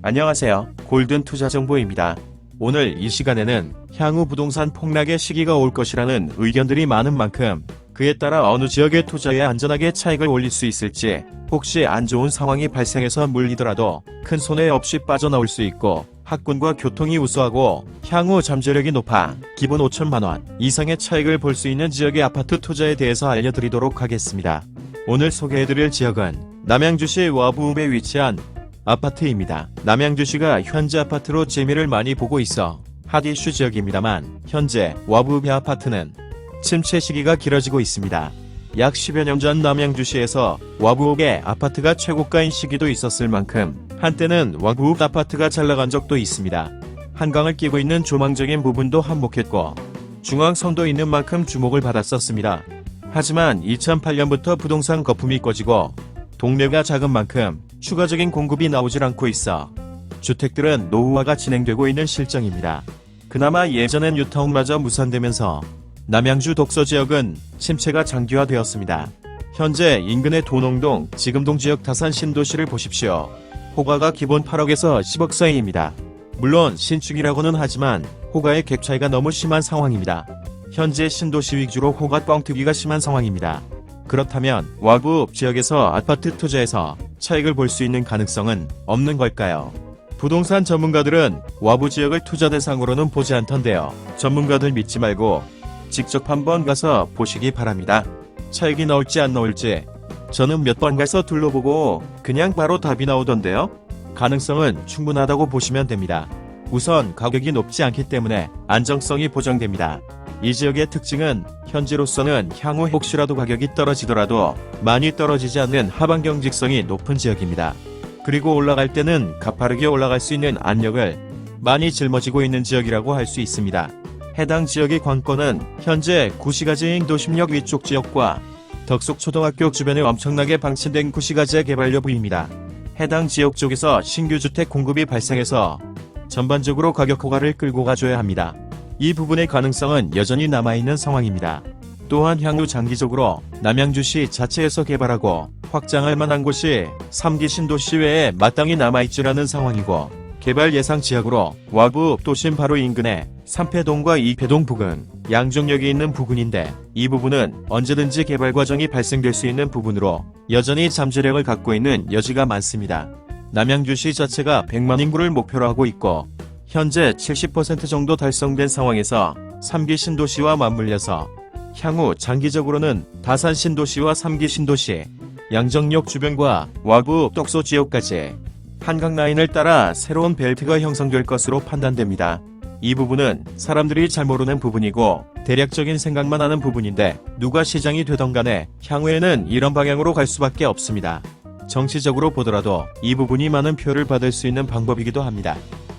안녕하세요. 골든 투자 정보입니다. 오늘 이 시간에는 향후 부동산 폭락의 시기가 올 것이라는 의견들이 많은 만큼 그에 따라 어느 지역에 투자해 안전하게 차익을 올릴 수 있을지, 혹시 안 좋은 상황이 발생해서 물리더라도 큰 손해 없이 빠져나올 수 있고 학군과 교통이 우수하고 향후 잠재력이 높아 기본 5천만 원 이상의 차익을 볼 수 있는 지역의 아파트 투자에 대해서 알려드리도록 하겠습니다. 오늘 소개해드릴 지역은 남양주시 와부읍에 위치한 아파트입니다. 남양주시가 현재 아파트로 재미를 많이 보고 있어 핫 이슈 지역입니다만, 현재 와부읍의 아파트는 침체 시기가 길어지고 있습니다. 약 10여 년 전 남양주시에서 와부읍의 아파트가 최고가인 시기도 있었을 만큼 한때는 와부읍 아파트가 잘나간 적도 있습니다. 한강을 끼고 있는 조망적인 부분도 한몫했고 중앙선도 있는 만큼 주목을 받았었습니다. 하지만 2008년부터 부동산 거품이 꺼지고 동네가 작은 만큼 추가적인 공급이 나오질 않고 있어 주택들은 노후화가 진행되고 있는 실정입니다. 그나마 예전엔 뉴타운마저 무산되면서 남양주 독서지역은 침체가 장기화되었습니다. 현재 인근의 도농동, 지금동 지역 다산 신도시를 보십시오. 호가가 기본 8억에서 10억 사이입니다. 물론 신축이라고는 하지만 호가의 갭 차이가 너무 심한 상황입니다. 현재 신도시 위주로 호가 뻥튀기가 심한 상황입니다. 그렇다면 와부읍 지역에서 아파트 투자에서 차익을 볼 수 있는 가능성은 없는 걸까요? 부동산 전문가들은 와부 지역을 투자 대상으로는 보지 않던데요. 전문가들 믿지 말고 직접 한번 가서 보시기 바랍니다. 차익이 나올지 안 나올지 저는 몇 번 가서 둘러보고 그냥 바로 답이 나오던데요. 가능성은 충분하다고 보시면 됩니다. 우선 가격이 높지 않기 때문에 안정성이 보장됩니다. 이 지역의 특징은 현재로서는 향후 혹시라도 가격이 떨어지더라도 많이 떨어지지 않는 하방 경직성이 높은 지역입니다. 그리고 올라갈 때는 가파르게 올라갈 수 있는 압력을 많이 짊어지고 있는 지역이라고 할 수 있습니다. 해당 지역의 관건은 현재 구시가지인 도심역 위쪽 지역과 덕속초등학교 주변에 엄청나게 방치된 구시가지의 개발 여부입니다. 해당 지역 쪽에서 신규 주택 공급이 발생해서 전반적으로 가격 호가를 끌고 가줘야 합니다. 이 부분의 가능성은 여전히 남아있는 상황입니다. 또한 향후 장기적으로 남양주시 자체에서 개발하고 확장할 만한 곳이 3기 신도시 외에 마땅히 남아있지라는 상황이고, 개발 예상 지역으로 와부읍 도심 바로 인근에 3패동과 2패동 부근, 양정역이 있는 부근인데 이 부분은 언제든지 개발 과정이 발생될 수 있는 부분으로 여전히 잠재력을 갖고 있는 여지가 많습니다. 남양주시 자체가 100만 인구를 목표로 하고 있고 현재 70% 정도 달성된 상황에서 3기 신도시와 맞물려서 향후 장기적으로는 다산 신도시와 3기 신도시, 양정역 주변과 와부읍 독소 지역까지 한강 라인을 따라 새로운 벨트가 형성될 것으로 판단됩니다. 이 부분은 사람들이 잘 모르는 부분이고 대략적인 생각만 하는 부분인데, 누가 시장이 되던 간에 향후에는 이런 방향으로 갈 수밖에 없습니다. 정치적으로 보더라도 이 부분이 많은 표를 받을 수 있는 방법이기도 합니다.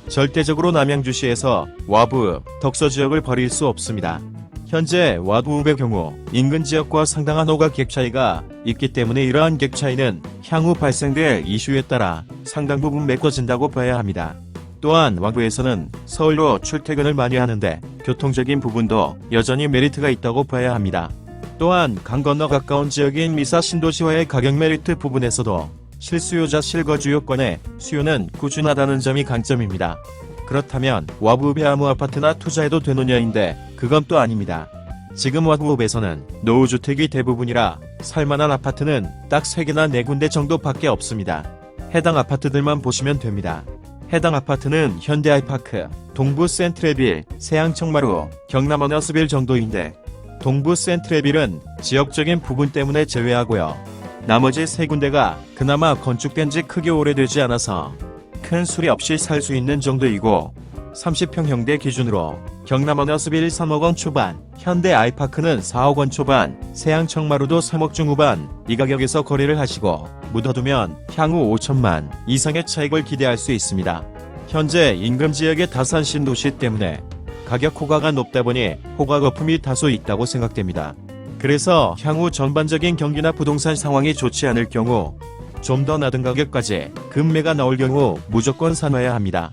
절대적으로 남양주시에서 와부읍, 덕서 지역을 버릴 수 없습니다. 현재 와부읍의 경우 인근 지역과 상당한 호가 갭 차이가 있기 때문에 이러한 갭 차이는 향후 발생될 이슈에 따라 상당 부분 메꿔진다고 봐야 합니다. 또한 와부에서는 서울로 출퇴근을 많이 하는데 교통적인 부분도 여전히 메리트가 있다고 봐야 합니다. 또한 강 건너 가까운 지역인 미사 신도시와의 가격 메리트 부분에서도 실수요자 실거주 요건의 수요는 꾸준하다는 점이 강점입니다. 그렇다면 와부읍의 아무 아파트나 투자해도 되느냐인데 그건 또 아닙니다. 지금 와부읍에서는 노후주택이 대부분이라 살만한 아파트는 딱 3개나 4군데 정도밖에 없습니다. 해당 아파트들만 보시면 됩니다. 해당 아파트는 현대 아이파크, 동부 센트레빌, 세양청마루, 경남 어너스빌 정도인데 동부 센트레빌은 지역적인 부분 때문에 제외하고요. 나머지 3군데가 그나마 건축된 지 크게 오래되지 않아서 큰 수리 없이 살 수 있는 정도이고, 30평형대 기준으로 경남 어너스빌 3억 원 초반, 현대 아이파크는 4억 원 초반, 세양청마루도 3억 중후반 이 가격에서 거래를 하시고 묻어두면 향후 5천만 이상의 차익을 기대할 수 있습니다. 현재 인근 지역의 다산 신도시 때문에 가격 호가가 높다 보니 호가 거품이 다소 있다고 생각됩니다. 그래서 향후 전반적인 경기나 부동산 상황이 좋지 않을 경우 좀 더 낮은 가격까지 급매가 나올 경우 무조건 사놔야 합니다.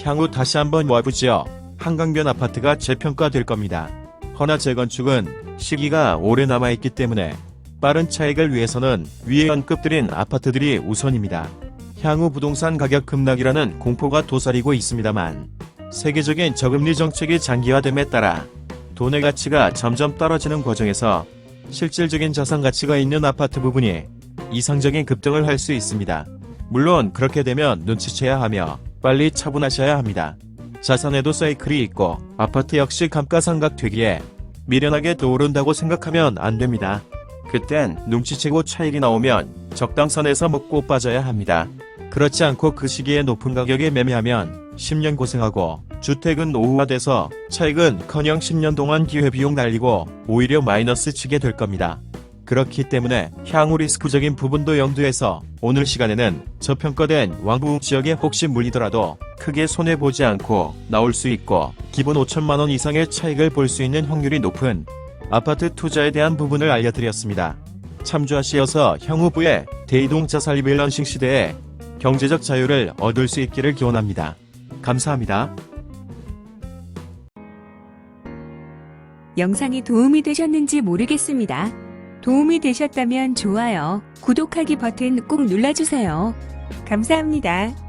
향후 다시 한번 와부 지역 한강변 아파트가 재평가될 겁니다. 허나 재건축은 시기가 오래 남아있기 때문에 빠른 차익을 위해서는 위에 언급드린 아파트들이 우선입니다. 향후 부동산 가격 급락이라는 공포가 도사리고 있습니다만 세계적인 저금리 정책이 장기화됨에 따라 돈의 가치가 점점 떨어지는 과정에서 실질적인 자산 가치가 있는 아파트 부분이 이상적인 급등을 할 수 있습니다. 물론 그렇게 되면 눈치채야 하며 빨리 차분하셔야 합니다. 자산에도 사이클이 있고 아파트 역시 감가상각되기에 미련하게 떠오른다고 생각하면 안 됩니다. 그땐 눈치채고 차익이 나오면 적당선에서 먹고 빠져야 합니다. 그렇지 않고 그 시기에 높은 가격에 매매하면 10년 고생하고 주택은 노후화돼서 차익은커녕 10년 동안 기회비용 날리고 오히려 마이너스 치게 될 겁니다. 그렇기 때문에 향후 리스크적인 부분도 염두해서 오늘 시간에는 저평가된 왕부 지역에 혹시 물리더라도 크게 손해보지 않고 나올 수 있고 기본 5천만원 이상의 차익을 볼 수 있는 확률이 높은 아파트 투자에 대한 부분을 알려드렸습니다. 참조하시어서 향후부의 대이동 자산 리밸런싱 시대에 경제적 자유를 얻을 수 있기를 기원합니다. 감사합니다. 영상이 도움이 되셨는지 모르겠습니다. 도움이 되셨다면 좋아요, 구독하기 버튼 꼭 눌러주세요. 감사합니다.